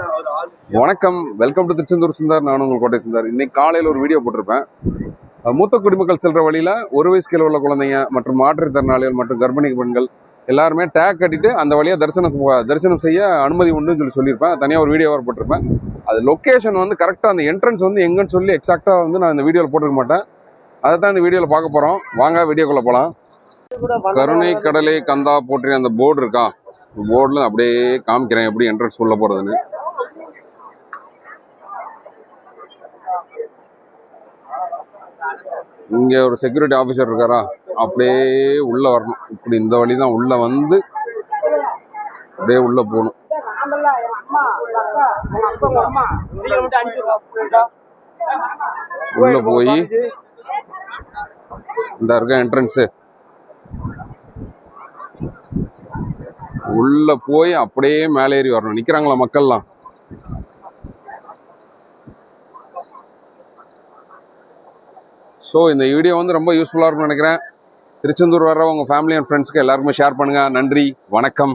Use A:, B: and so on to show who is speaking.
A: வணக்கம், welcome to Tiruchendur Sundar. நான் உங்கள் கோட்டை சுந்தர். இன்னைக்கு காலையில் ஒரு வீடியோ போட்டிருப்பேன். மூத்த குடிமக்கள் செல்ற வழியில் ஒரு வயசு கீழே உள்ள குழந்தைங்க மற்றும் மாற்றுத்திறனாளிகள் மற்றும் கர்ப்பிணி பெண்கள் எல்லாருமே டேக் கட்டிட்டு அந்த வழியாக தரிசனம் செய்ய அனுமதி உண்டுன்னு சொல்லியிருப்பேன். தனியாக ஒரு வீடியோவாக போட்டிருப்பேன். அது லொக்கேஷன் வந்து கரெக்டாக அந்த என்ட்ரன்ஸ் வந்து எங்கன்னு சொல்லி எக்ஸாக்டாக வந்து நான் இந்த வீடியோவில் போட்டிருக்க மாட்டேன். அதை தான் இந்த வீடியோவில் பார்க்க போகிறோம். வாங்க வீடியோக்குள்ளே போகலாம். கருணை கடலை கந்தா போற்றி அந்த போர்டு இருக்கா, போர்டில் அப்படியே காமிக்கிறேன் எப்படி என்ட்ரன்ஸ் உள்ள போகிறதுன்னு. இங்கே ஒரு செக்யூரிட்டி ஆஃபீஸர் இருக்காரா, அப்படியே உள்ளே வரணும். இப்படி இந்த வழி தான் உள்ளே வந்து அப்படியே உள்ளே போகணும். உள்ளே போய் இந்த இருக்க என்ட்ரன்ஸு உள்ளே போய் அப்படியே மேலே ஏறி வரணும். நிற்கிறாங்களா மக்கள்லாம்? ஸோ இந்த வீடியோ வந்து ரொம்ப யூஸ்ஃபுல்லாக இருக்கும்னு நினைக்கிறேன். திருச்செந்தூர் வர்ற உங்கள் ஃபேமிலி அண்ட் ஃப்ரெண்ட்ஸ்க்கு எல்லாருக்குமே ஷேர் பண்ணுங்கள். நன்றி, வணக்கம்.